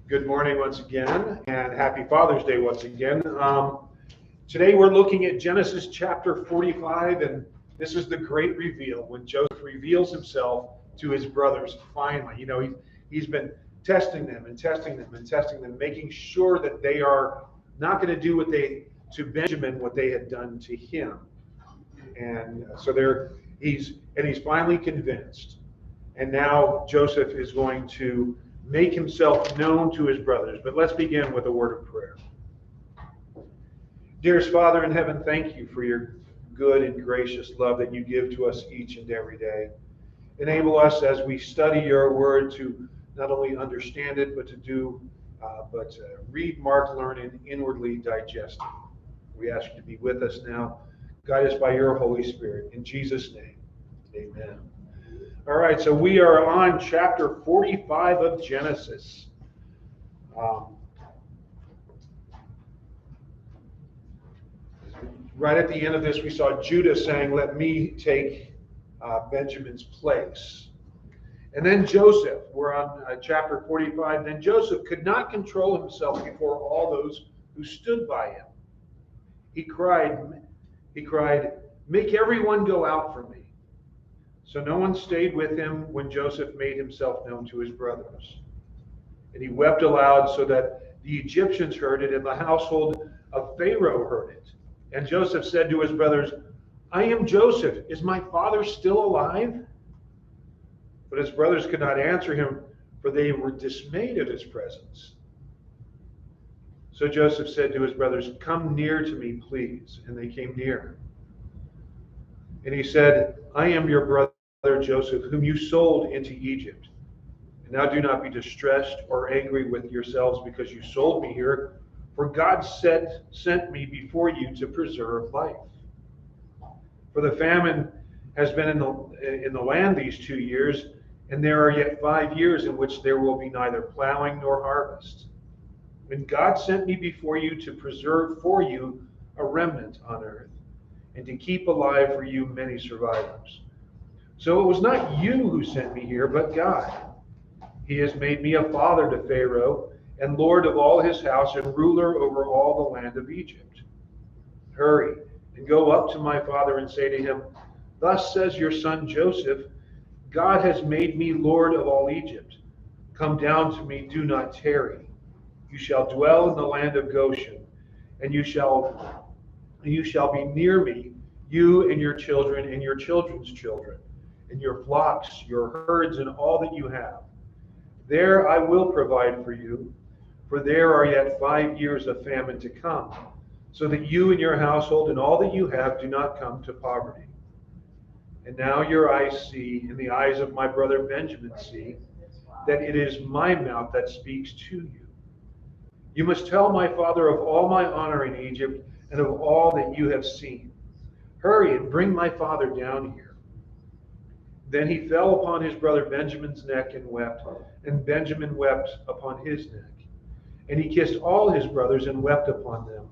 Good morning once again, and happy Father's Day once again. Today we're looking at Genesis chapter 45, and this is the great reveal when Joseph reveals himself to his brothers finally. He's been testing them and testing them and testing them, making sure that they are not going to do to Benjamin what they had done to him. And so he's finally convinced. And now Joseph is going to make himself known to his brothers. But let's begin with a word of prayer. Dearest Father in heaven, thank you for your good and gracious love that you give to us each and every day. Enable us as we study your word to not only understand it, but to read, mark, learn, and inwardly digest it. We ask you to be with us now. Guide us by your Holy Spirit. In Jesus' name, amen. All right, so we are on chapter 45 of Genesis. Right at the end of this, we saw Judah saying, "Let me take Benjamin's place." And then Joseph, we're on chapter 45. Then Joseph could not control himself before all those who stood by him. He cried, "Make everyone go out from me." So no one stayed with him when Joseph made himself known to his brothers. And he wept aloud so that the Egyptians heard it, and the household of Pharaoh heard it. And Joseph said to his brothers, "I am Joseph. Is my father still alive?" But his brothers could not answer him, for they were dismayed at his presence. So Joseph said to his brothers, "Come near to me, please." And they came near. And he said, "I am your brother Joseph, whom you sold into Egypt. And now do not be distressed or angry with yourselves because you sold me here, for God sent me before you to preserve life. For the famine has been in the land these 2 years, and there are yet 5 years in which there will be neither plowing nor harvest. And God sent me before you to preserve for you a remnant on earth, and to keep alive for you many survivors. So it was not you who sent me here, but God. He has made me a father to Pharaoh, and lord of all his house, and ruler over all the land of Egypt. Hurry and go up to my father and say to him, 'Thus says your son Joseph, God has made me lord of all Egypt. Come down to me, do not tarry. You shall dwell in the land of Goshen, and you shall be near me, you and your children and your children's children, and your flocks, your herds, and all that you have. There I will provide for you, for there are yet 5 years of famine to come, so that you and your household and all that you have do not come to poverty. And now your eyes see, and the eyes of my brother Benjamin see, that it is my mouth that speaks to you. You must tell my father of all my honor in Egypt and of all that you have seen. Hurry and bring my father down here.' Then he fell upon his brother Benjamin's neck and wept, and Benjamin wept upon his neck. And he kissed all his brothers and wept upon them.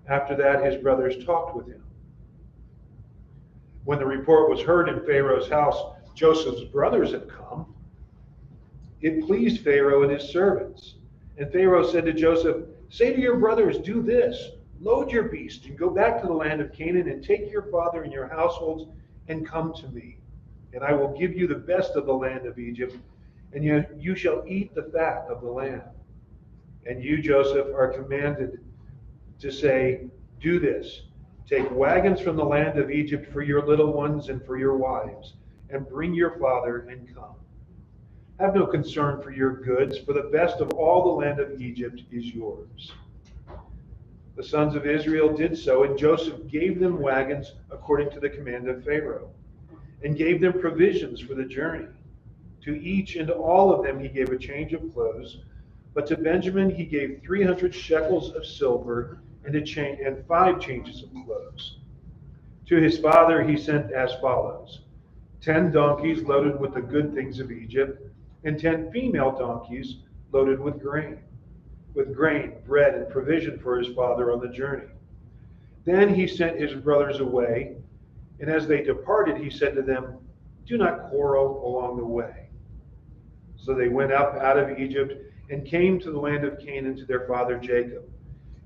After that his brothers talked with him. When the report was heard in Pharaoh's house, Joseph's brothers had come. It pleased Pharaoh and his servants. And Pharaoh said to Joseph, 'Say to your brothers, do this, load your beast and go back to the land of Canaan, and take your father and your households and come to me. And I will give you the best of the land of Egypt, and you shall eat the fat of the land.' And you, Joseph, are commanded to say, 'Do this, take wagons from the land of Egypt for your little ones and for your wives, and bring your father and come. Have no concern for your goods, for the best of all the land of Egypt is yours.' The sons of Israel did so, and Joseph gave them wagons according to the command of Pharaoh, and gave them provisions for the journey. To each and all of them he gave a change of clothes, but to Benjamin he gave 300 shekels of silver and 5 changes of clothes. To his father he sent as follows: 10 donkeys loaded with the good things of Egypt, and 10 female donkeys loaded with grain, bread, and provision for his father on the journey. Then he sent his brothers away, and as they departed, he said to them, 'Do not quarrel along the way.' So they went up out of Egypt, and came to the land of Canaan to their father Jacob.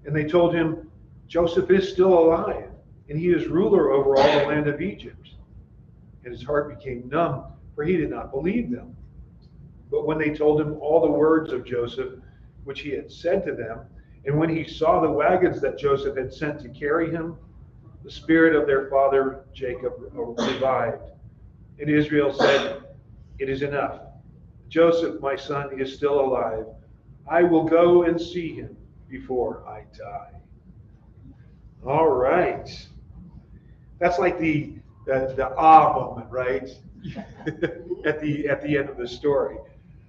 And they told him, Joseph is still alive, and he is ruler over all the land of Egypt. And his heart became numb, for he did not believe them. But when they told him all the words of Joseph, which he had said to them, and when he saw the wagons that Joseph had sent to carry him, the spirit of their father Jacob revived. And Israel said, it is enough. Joseph, my son, is still alive. I will go and see him before I die. All right. That's like the moment, right? at the end of the story,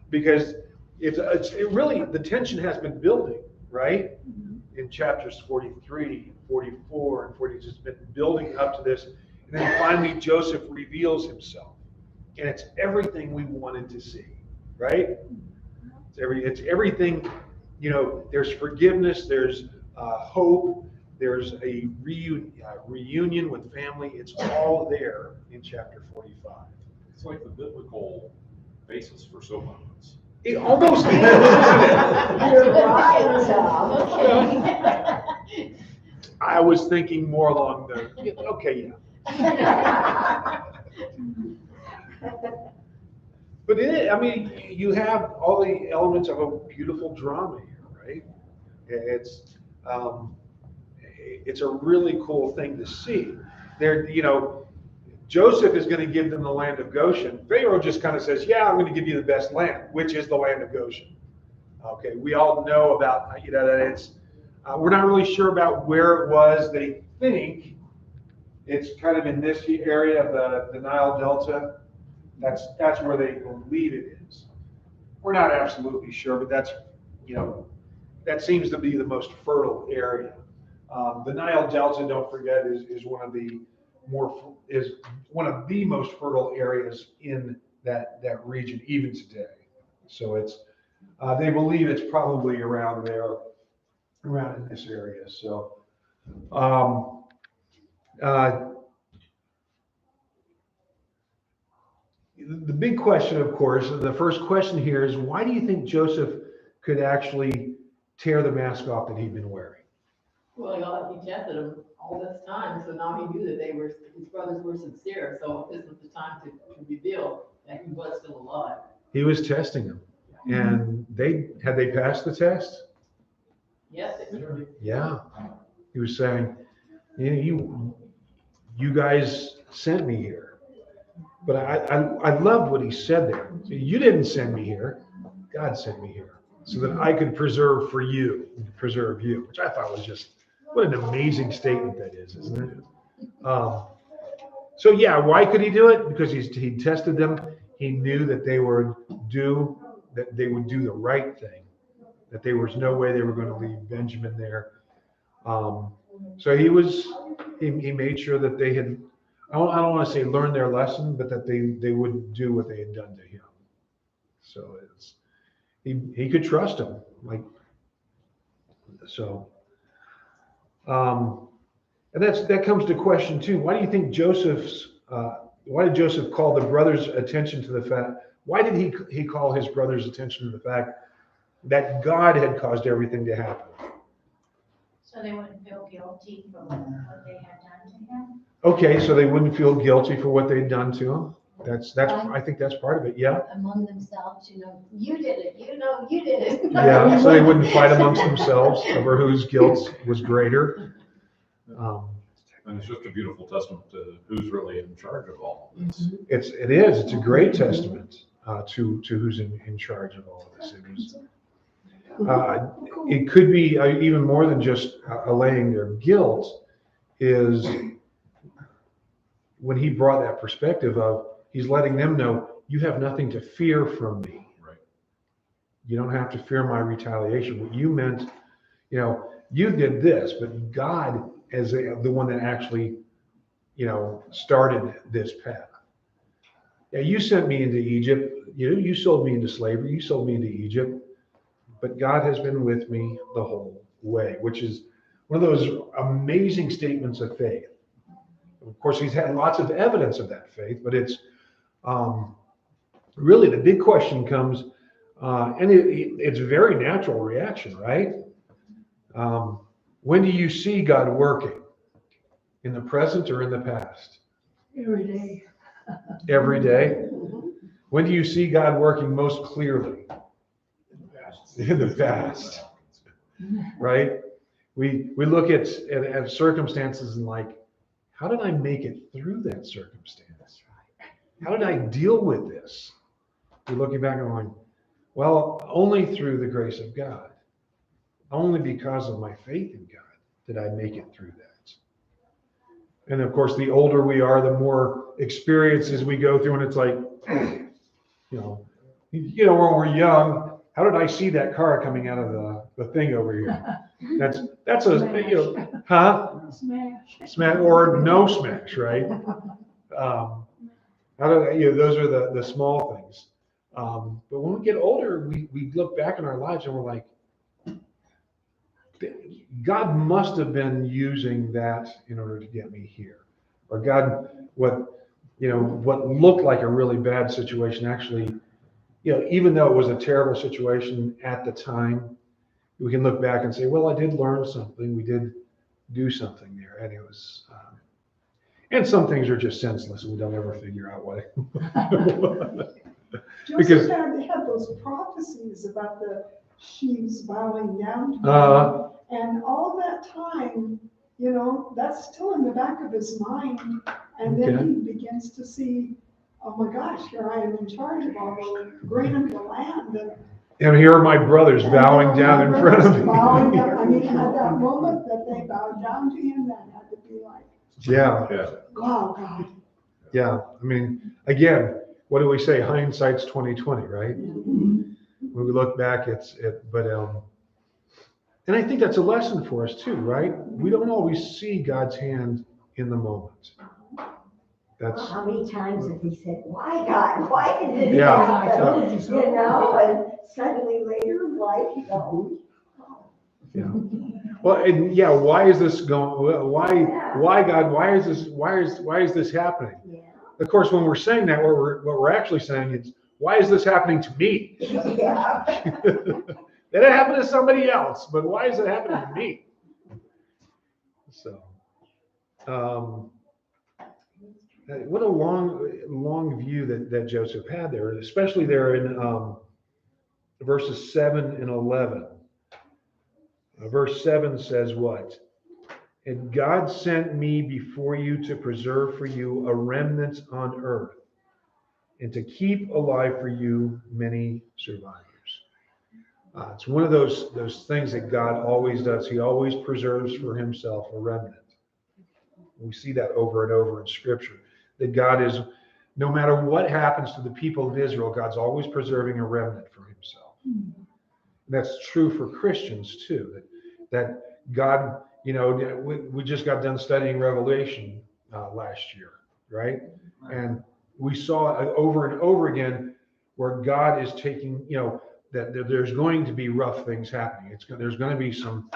because it really, the tension has been building, right? In chapters 43, 44, and 40, it's just been building up to this, and then finally Joseph reveals himself, and it's everything we wanted to see, right? It's everything. There's forgiveness, there's hope, there's a reunion with family. It's all there in chapter 45. It's like the biblical basis for soap operas. It almost is. You're right, Tom. Okay. I was thinking more along the, okay, yeah. But you have all the elements of a beautiful drama here, right? It's a really cool thing to see. Joseph is going to give them the land of Goshen. Pharaoh just kind of says, yeah, I'm going to give you the best land, which is the land of Goshen. Okay, we all know about, that it's, we're not really sure about where it was. They think it's kind of in this area of the Nile Delta. That's where they believe it is. We're not absolutely sure, but that's, that seems to be the most fertile area. The Nile Delta, don't forget, is one of the most fertile areas in that region even today. So it's they believe it's probably around there, around in this area. So the big question, of course, the first question here is, why do you think Joseph could actually tear the mask off that he'd been wearing? Well, he tested them all this time, so now he knew that his brothers were sincere. So this was the time to reveal that he was still alive. He was testing them, and had they passed the test? Yes, they did. Yeah, he was saying, you guys sent me here, but I loved what he said there. You didn't send me here; God sent me here, so that I could preserve you, which I thought was just. What an amazing statement that is, isn't it? So yeah, why could he do it? Because he tested them. He knew that they would do the right thing, that there was no way they were going to leave Benjamin there. So he made sure that they had, I don't want to say learned their lesson, but that they wouldn't do what they had done to him. So he could trust him, and that comes to question two. Why do you think why did Joseph call the brothers' attention to the fact? Why did he call his brothers' attention to the fact that God had caused everything to happen? So they wouldn't feel guilty for what they had done to him? Okay, so they wouldn't feel guilty for what they'd done to him. I think that's part of it. Yeah. Among themselves, you did it. You did it. Yeah. So they wouldn't fight amongst themselves over whose guilt was greater. And it's just a beautiful testament to who's really in charge of all of this. It is. It's a great testament to who's in charge of all of this. It could be even more than just allaying their guilt. Is when he brought that perspective of, he's letting them know, you have nothing to fear from me. Right. You don't have to fear my retaliation. What you meant, you did this, but God is the one that actually, started this path. Yeah, you sent me into Egypt. You sold me into slavery. You sold me into Egypt. But God has been with me the whole way, which is one of those amazing statements of faith. Of course, he's had lots of evidence of that faith, but it's really the big question comes, And it's a very natural reaction, right? When do you see God working? In the present or in the past? Every day. Every day. When do you see God working most clearly? In the past, right? We look at circumstances and like, how did I make it through that circumstance? How did I deal with this? We're looking back and going, well, only through the grace of God. Only because of my faith in God did I make it through that. And of course, the older we are, the more experiences we go through, and it's like, when we're young, how did I see that car coming out of the thing over here? That's smash or no smash, right? How do those are the small things. But when we get older, we look back in our lives and we're like, God must have been using that in order to get me here. Or God, what looked like a really bad situation actually, even though it was a terrible situation at the time, we can look back and say, well, I did learn something. We did do something there. And it was, and some things are just senseless and we don't ever figure out what. Joseph had those prophecies about the sheaves bowing down to him. And all that time, that's still in the back of his mind. And then he begins to see, oh my gosh, here I am in charge of all the grain of the land. And here are my brothers bowing down in front of me. Bowing down. I mean, at that moment that they bowed down to him, that had to be like, yeah. wow, God. Yeah. I mean, again, what do we say? Hindsight's 20/20, right? When we look back, and I think that's a lesson for us too, right? We don't always see God's hand in the moment. That's how many times have he said, why God? Why did it Yeah. happen? And suddenly later in life, you go, yeah. Well, and yeah, why is this going? Why God? Why is this happening? yeah. Of course, when we're saying that, what we're actually saying is, why is this happening to me? Yeah. That it happened to somebody else, but why is it happening to me? So, what a long view that Joseph had there, especially there in verses 7 and 11. Verse 7 says what? And God sent me before you to preserve for you a remnant on earth, and to keep alive for you many survivors. It's one of those things that God always does. He always preserves for himself a remnant. We see that over and over in Scripture. That God is, no matter what happens to the people of Israel, God's always preserving a remnant for himself. And that's true for Christians too. That God, we just got done studying Revelation last year, right? And we saw over and over again where God is taking, that there's going to be rough things happening. There's going to be some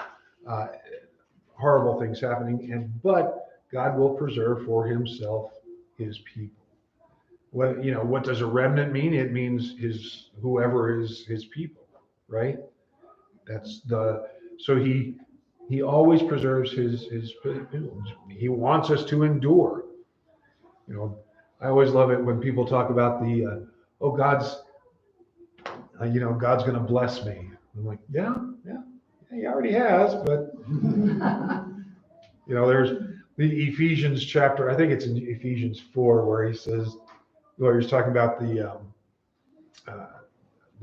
horrible things happening, but God will preserve for himself his people. What does a remnant mean? It means whoever is his people, right? So he always preserves his people. He wants us to endure. I always love it when people talk about God's going to bless me. I'm like, yeah, he already has, but there's the Ephesians chapter, I think it's in Ephesians 4, where he says, he's talking about the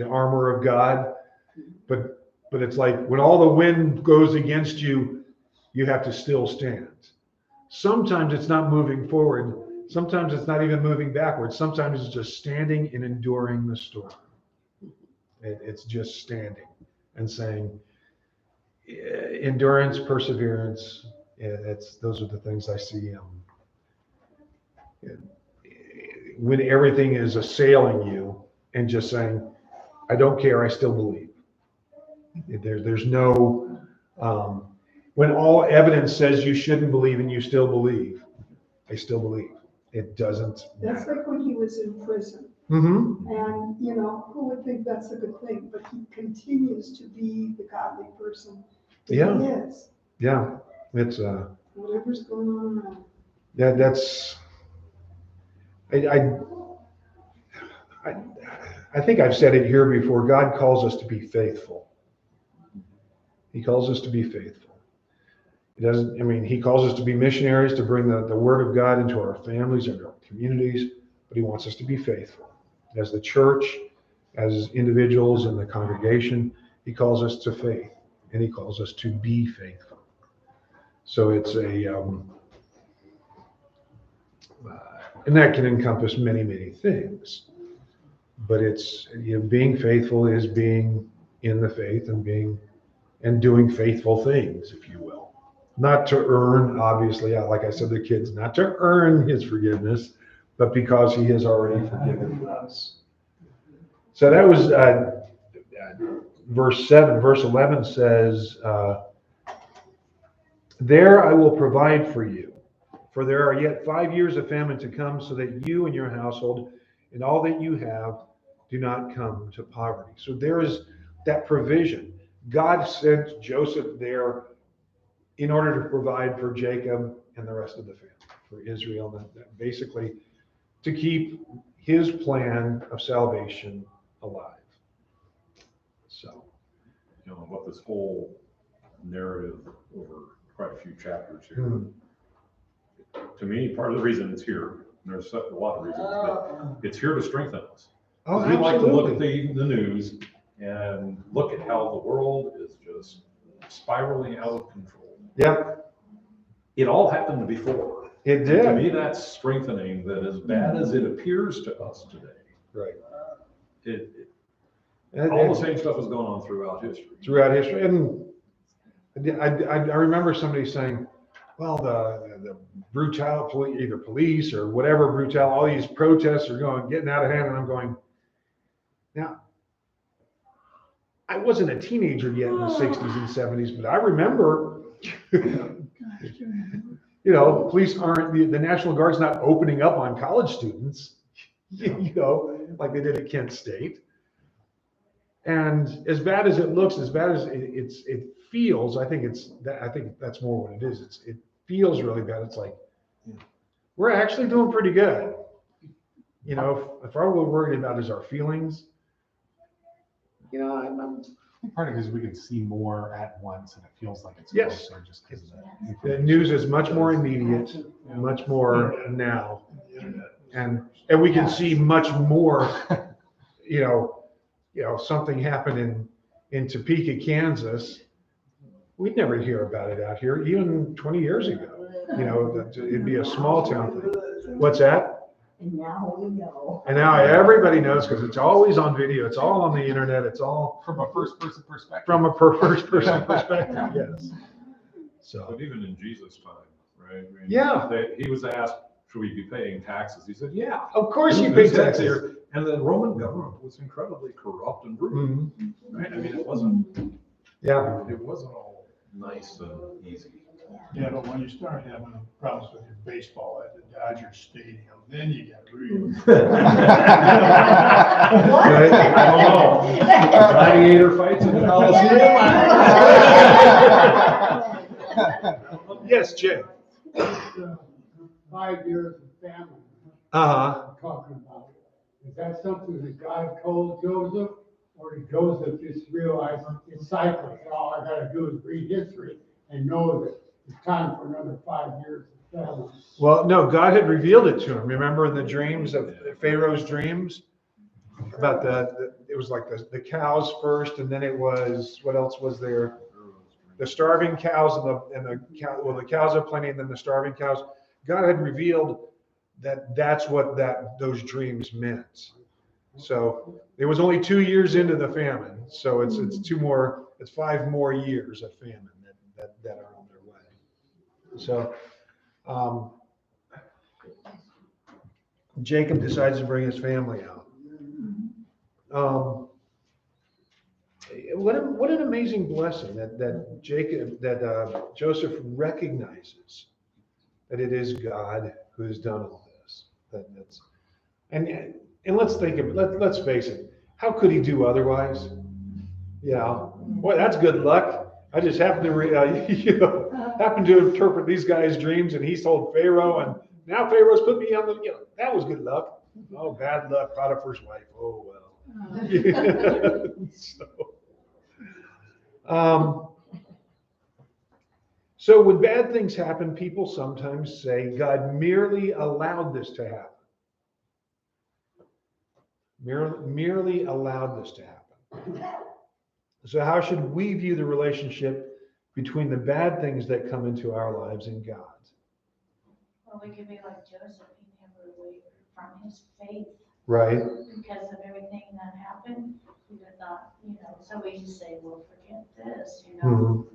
armor of God, but it's like when all the wind goes against you, you have to still stand. Sometimes it's not moving forward. Sometimes it's not even moving backwards. Sometimes it's just standing and enduring the storm. It's just standing and saying, endurance, perseverance. Those are the things I see. When everything is assailing you, and just saying, I don't care, I still believe. There's no, when all evidence says you shouldn't believe and you still believe, I still believe. It doesn't That's matter. like when he was in prison. Mm-hmm. And, you know, who would think that's a good thing? But he continues to be the godly person that Yeah. he is, Yeah, it's, whatever's going on around. that's, I, I, I think I've said it here before. God calls us to be faithful. He calls us to be faithful. He doesn't, I mean, he calls us to be missionaries, to bring the word of God into our families and our communities, but he wants us to be faithful. As the church, as individuals in the congregation, he calls us to faith, and he calls us to be faithful. So it's and that can encompass many, many things. But it's, you know, being faithful is being in the faith and doing faithful things, if you will. Not to earn, obviously, like I said to the kids, not to earn his forgiveness, but because he has already forgiven us. So that was verse 7. Verse 11 says, there I will provide for you, for there are yet 5 years of famine to come, so that you and your household and all that you have do not come to poverty. So there is that provision. God sent Joseph there in order to provide for Jacob and the rest of the family, for Israel, that basically to keep his plan of salvation alive. So, You know, what this whole narrative over quite a few chapters here, to me, part of the reason it's here, and there's a lot of reasons, but it's here to strengthen us. oh, We like to look at absolutely. the news and look at how the world is just spiraling out of control. Yeah, It all happened before. it And to me, did. that's strengthening that as bad as it appears to us today, Right. all the same stuff is going on throughout history. Throughout history. And I remember somebody saying, well, the brutal, either police or whatever brutal, all these protests are getting out of hand. And I'm going, now, I wasn't a teenager yet in the 60s and 70s, but I remember, you know, police aren't, the National Guard's not opening up on college students, you know, like they did at Kent State. And as bad as it looks, as bad as it feels, I think that's more what it is. It feels really bad. It's like, we're actually doing pretty good. You know, if all we're worried about is our feelings, you know, I'm Part of it is we can see more at once and it feels like it's Yes. closer just because of the that. news is much more immediate, much more now, and we can see much more. You know, something happened in Topeka, Kansas. We'd never hear about it out here, even 20 years ago. You know, it'd be a small town thing. What's that? And now we know. And now everybody knows because it's always on video. It's all on the internet. It's all From a first person perspective. from a first person perspective. Yes. So, But even in Jesus' time, right? I mean, Yeah. He was asked, should we be paying taxes? He said, yeah. of course you Who pay said taxes. there? And the Roman government was incredibly corrupt and brutal, Mhm. right? I mean, it wasn't Yeah. all nice and easy. Yeah, but when you start having problems with your baseball at the Dodger Stadium, then you get real. Right? I don't know. Gladiator fights in the Coliseum? Yes, Jay. 5 years of famine Uh-huh. I'm talking about. Is that something that God told Joseph? Or did Joseph just realize it's cycling, and all I gotta do is read history and know that it's time for another 5 years of famine? Well, no, God had revealed it to him. Remember in the dreams of Pharaoh's dreams? About it was like the cows first, and then it was, what else was there? The starving cows and the cows are plenty, and then the starving cows. God had revealed that's what those dreams meant. So it was only 2 years into the famine. So it's 5 more years of famine that are on their way. So Jacob decides to bring his family out. What an amazing blessing that Joseph recognizes that it is God who has done all this. And And let's think of it, let's face it, how could he do otherwise? Yeah, boy, that's good luck. I just happened to, happened to interpret these guys' dreams, and he's told Pharaoh, and now Pharaoh's put me on the, that was good luck. Oh, bad luck, Potiphar's wife. Oh, well. So when bad things happen, people sometimes say God merely allowed this to happen. Merely allowed this to happen. So how should we view the relationship between the bad things that come into our lives and God? Well, we could be like Joseph, he never wavered from his faith Right? because of everything that happened. He did not, so we just say, well, forget this, Mhm.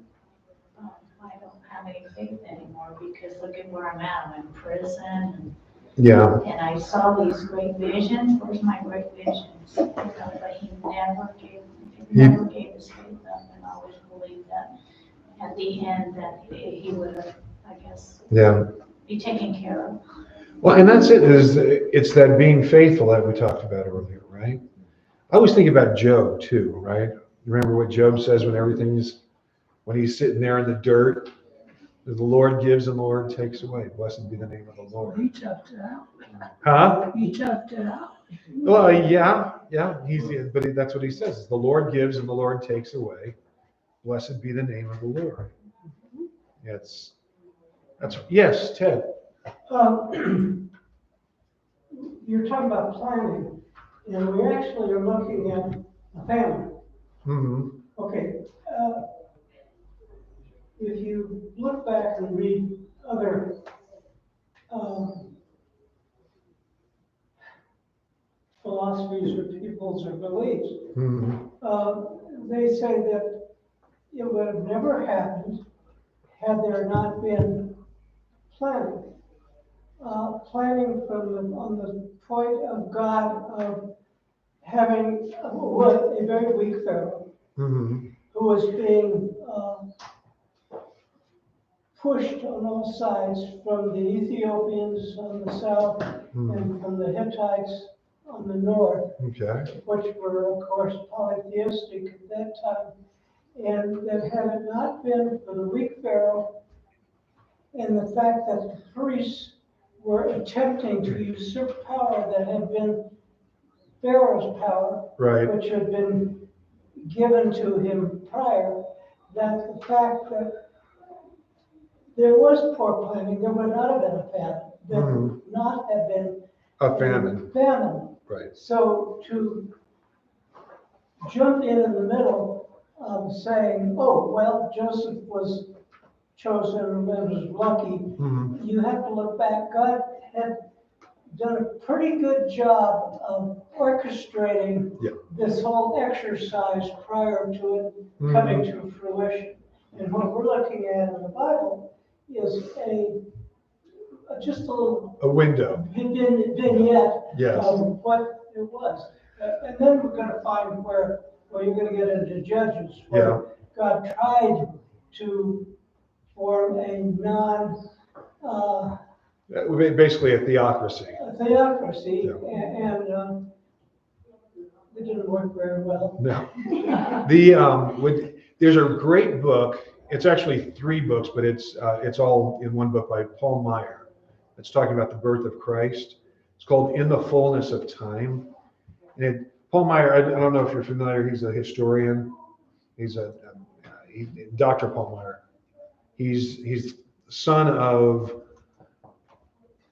I don't have any faith anymore because look at where I'm at. I'm in prison Yeah. and I saw these great visions. Where's my great visions? But he never gave his faith up, and I always believed that at the end that he would have, I guess, Yeah. be taken care of. Well, and that's it. It's that being faithful that we talked about earlier, right? I always think about Job too, right? You remember what Job says when he's sitting there in the dirt, the Lord gives and the Lord takes away. Blessed be the name of the Lord. He toughed it out. Huh? He toughed it out. Well, yeah. But that's what he says. Is the Lord gives and the Lord takes away. Blessed be the name of the Lord. Yes, Ted. You're talking about planning, and we actually are looking at a family. Mm-hmm. Okay, if you look back and read other philosophies or peoples or beliefs, they say that it would have never happened had there not been planning. Planning on the point of God of having a very weak Pharaoh Mm-hmm. who was being pushed on all sides from the Ethiopians on the south and from the Hittites on the north, Okay. which were, of course, polytheistic at that time. And that had it not been for the weak Pharaoh and the fact that the priests were attempting to usurp power that had been Pharaoh's power, Right. which had been given to him prior, that the fact that there was poor planning, there would not have been a famine. There would not have been A famine. Right. So to jump in the middle of saying, oh, well, Joseph was chosen and was lucky, you have to look back. God had done a pretty good job of orchestrating this whole exercise prior to it coming to fruition. And what we're looking at in the Bible is just a little window vignette of what it was. And then we're going to find where you're going to get into Judges, where God tried to form a basically a theocracy. And it didn't work very well. No. There's a great book. It's actually 3 books, but it's all in one book by Paul Meyer. It's talking about the birth of Christ. It's called In the Fullness of Time. And Paul Meyer, I don't know if you're familiar. He's a historian. He's Dr. Paul Meyer. He's son of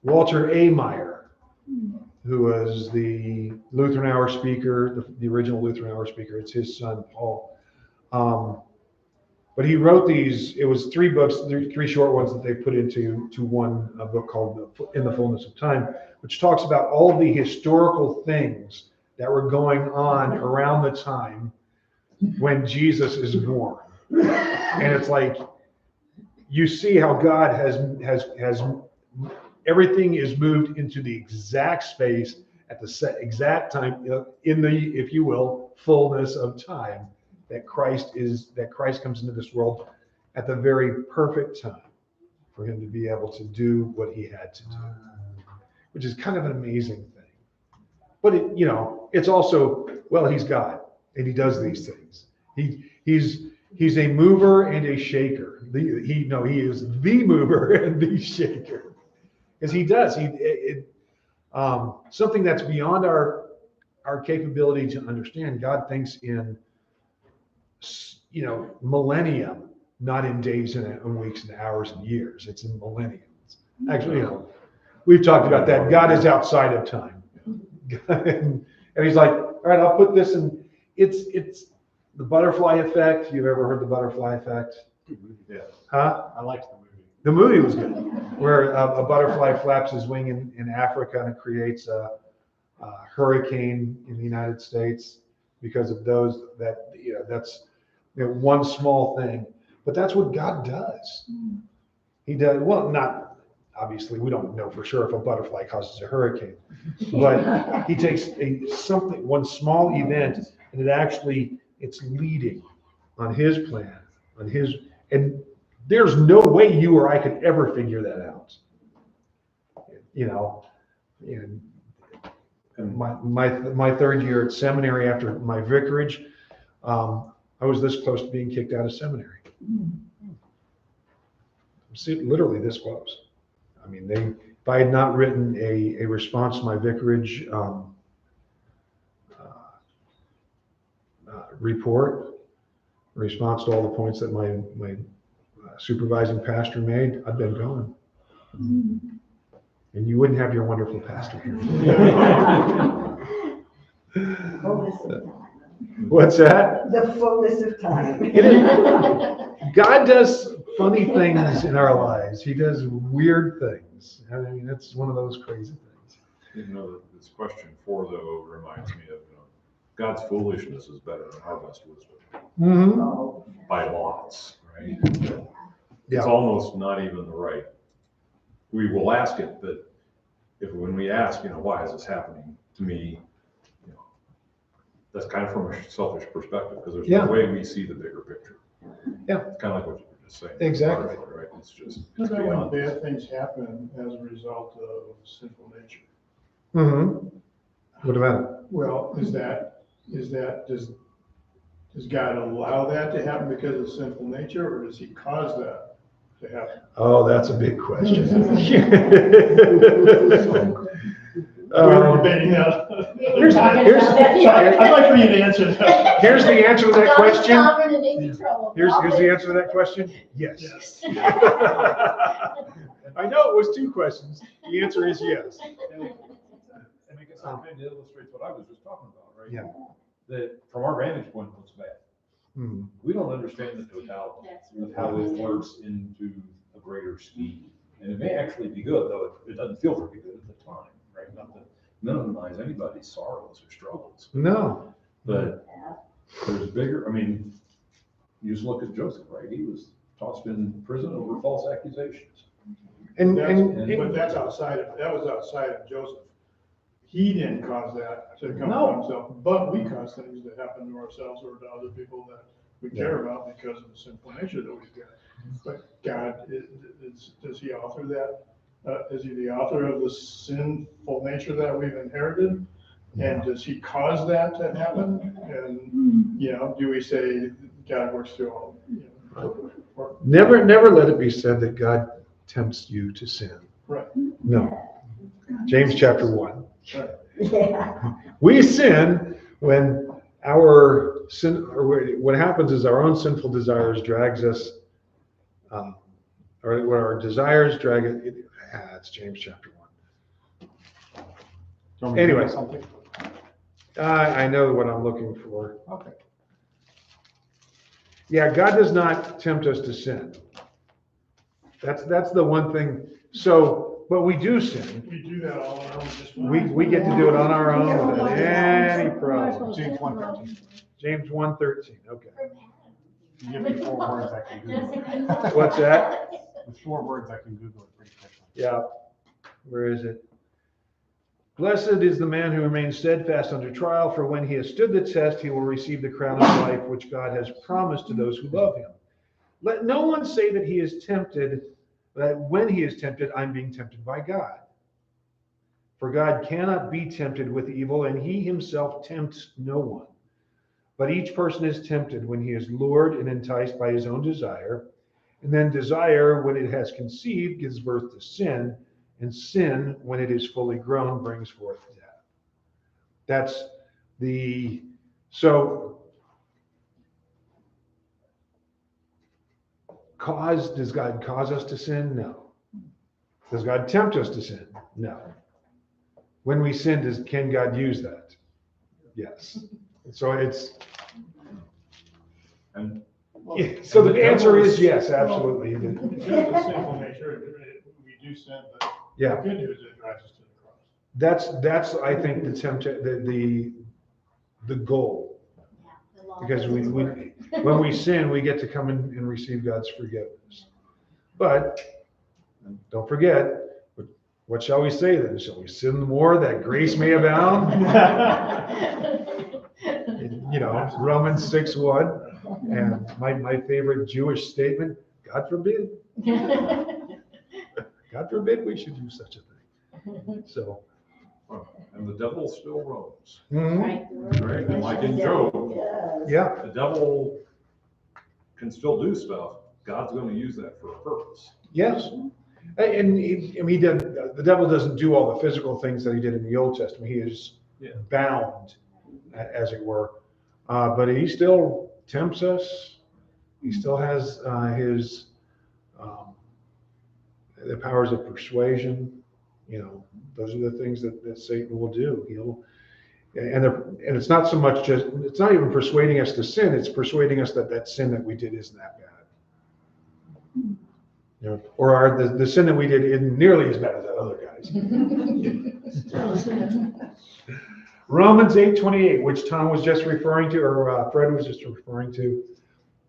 Walter A. Meyer, who was the Lutheran Hour speaker, the original Lutheran Hour speaker. It's his son, Paul. But he wrote these, it was 3 books, 3 short ones that they put into one book called In the Fullness of Time, which talks about all the historical things that were going on around the time when Jesus is born. And it's like, you see how God has everything is moved into the exact space at the exact time, in the, if you will, fullness of time that Christ comes into this world at the very perfect time for him to be able to do what he had to do, which is kind of an amazing thing. but it's also, well, he's God and he does these things. He's a mover and a shaker. He is the mover and the shaker. Because he does. Something that's beyond our capability to understand. God thinks in millennium, not in days and weeks and hours and years. It's in millenniums. Actually, we've talked about that. God is outside of time. And he's like, all right, I'll put this in. It's the butterfly effect. You've ever heard the butterfly effect? Yeah. Huh? I liked the movie. The movie was good, where a butterfly flaps his wing in Africa and it creates a hurricane in the United States because of that's one small thing, but that's what God does. He does, well, not, obviously, we don't know for sure if a butterfly causes a hurricane, but he takes one small event and it's leading on his plan, and there's no way you or I could ever figure that out. And my third year at seminary after my vicarage, I was this close to being kicked out of seminary. See, literally this close. I mean, if I had not written a response to my vicarage report, a response to all the points that my supervising pastor made, I'd been gone. And you wouldn't have your wonderful pastor here. Fullness of time. What's that? The fullness of time. God does funny things in our lives. He does weird things. I mean, it's one of those crazy things. This question 4, though, reminds me of God's foolishness is better than our best wisdom. Mm-hmm. By lots, right? Yeah. It's almost not even the right. We will ask it, but when we ask, why is this happening to me? That's kind of from a selfish perspective, because there's no way we see the bigger picture. Yeah. It's kind of like what you were just saying. Exactly. Right? It's just, What it's about when beyond. bad things happen as a result of sinful nature? Mm-hmm. What about it? Well, does God allow that to happen because of sinful nature, or does he cause that to happen? Oh, that's a big question. We're debating that. Here's- I'd like for you to answer that. Here's the answer to that question. Sovereign and in control. Here's the answer to that question. Yes. Yes. I know it was 2 questions. The answer is yes. And I guess that kind of illustrates what I was just talking about, right? Yeah. That from our vantage point, it looks bad. Mhm. We don't understand the totality of how it works into a greater scheme. And it may actually be good, though it doesn't feel very good at the time, right? Not to minimize anybody's sorrows or struggles. No. But there's bigger, you just look at Joseph, right? He was tossed in prison over false accusations. And But that was outside of Joseph. He didn't cause that to come No. to himself, but we cause things that happen to ourselves or to other people that we care about because of the sinful nature that we've got. But God, does he author that? Is he the author of the sinful nature that we've inherited? And does he cause that to happen? And, do we say God works through all, never let it be said that God tempts you to sin. Right. No. James chapter 1. Yeah. We sin when our sin, or what happens is our own sinful desires drags us, or when our desires drag it. It's James chapter 1. Do you want me to Anyway. do something? I know what I'm looking for. Okay. Yeah, God does not tempt us to sin. That's the one thing. So, but we do sin. We do that all on our own. Just fine. We get to do it on our own without any problem. James 1:13. James 1:13. Okay. If you give me 4 words, I can Google it. What's that? With 4 words, I can Google it pretty quickly. Yeah. Where is it? Blessed is the man who remains steadfast under trial, for when he has stood the test, he will receive the crown of life which God has promised to those who love him. Let no one say that when he is tempted, I'm being tempted by God. For God cannot be tempted with evil, and he himself tempts no one. But each person is tempted when he is lured and enticed by his own desire. And then desire, when it has conceived, gives birth to sin. And sin, when it is fully grown, brings forth death. That's so does God cause us to sin? No. Does God tempt us to sin? No. When we sin, can God use that? Yes. So And so the answer is yes, absolutely. Because of the sinful nature, we do sin, but the Yeah, good news is it drives us to the cross. that's I think the goal. Because when we sin, we get to come in and receive God's forgiveness. But don't forget, what shall we say then? Shall we sin the more that grace may abound? Romans 6:1. And my favorite Jewish statement, God forbid. God forbid we should do such a thing. So. And the devil still roams. Mhm. Right? And like in Job, Yeah. the devil can still do stuff. God's going to use that for a purpose. Yes. And the devil doesn't do all the physical things that he did in the Old Testament. He is bound, as it were. But he still tempts us. He still has the powers of persuasion. Those are the things that Satan will do. And it's not so much it's not even persuading us to sin. It's persuading us that sin that we did isn't that bad. Or the sin that we did isn't nearly as bad as that other guy's. Romans 8:28, which Tom was just referring to, or Fred was just referring to.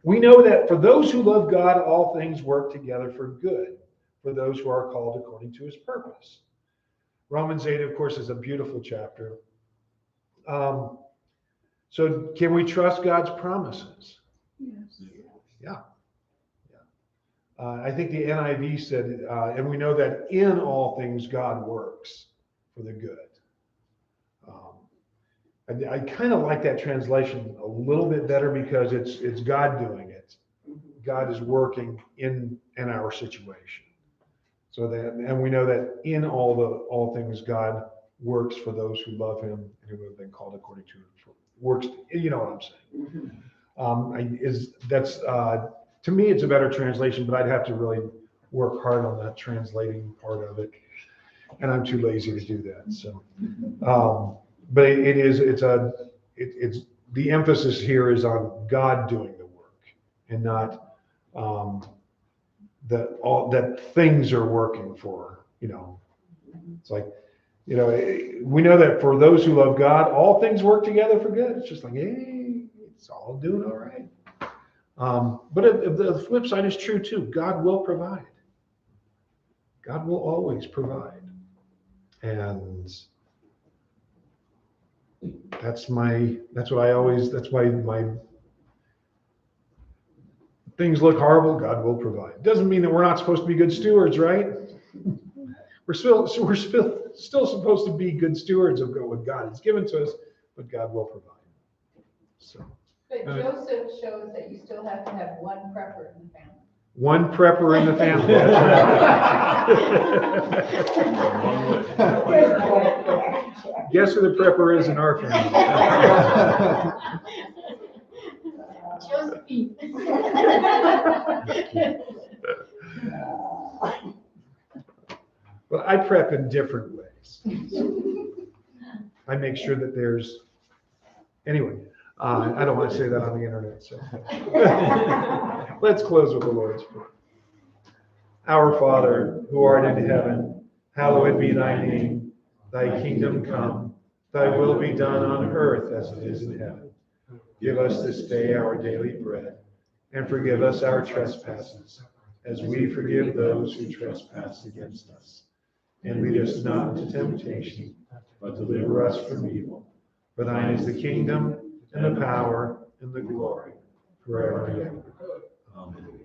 We know that for those who love God, all things work together for good, for those who are called according to his purpose. Romans 8, of course, is a beautiful chapter. So can we trust God's promises? Yes. Yeah. I think the NIV said, and we know that in all things God works for the good. I kind of like that translation a little bit better because it's God doing it. God is working in our situation. So and we know that in all things God works for those who love him and who have been called according to works. You know what I'm saying? To me, it's a better translation, but I'd have to really work hard on that translating part of it, and I'm too lazy to do that. So, but it's the emphasis here is on God doing the work, and not that things are working for. It's like we know that for those who love God, all things work together for good. It's just like, hey, it's all doing all right. But the flip side is true too. God will provide. God will always provide. And that's why my things look horrible, God will provide. Doesn't mean that we're not supposed to be good stewards, right? We're still supposed to be good stewards of what God has given to us, but God will provide. So. But Joseph shows that you still have to have one prepper in the family. One prepper in the family. Guess who the prepper is in our family? Josephine. Well, I prep in different ways. I make sure that anyway, I don't want to say that on the internet. So let's close with the Lord's Prayer. Our Father, who art in heaven, hallowed be thy name. Thy kingdom come, thy will be done on earth as it is in heaven. Give us this day our daily bread, and forgive us our trespasses, as we forgive those who trespass against us. And lead us not into temptation, but deliver us from evil. For thine is the kingdom, and the power, and the glory, forever and ever. Amen.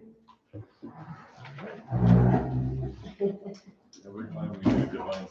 Every time we do divine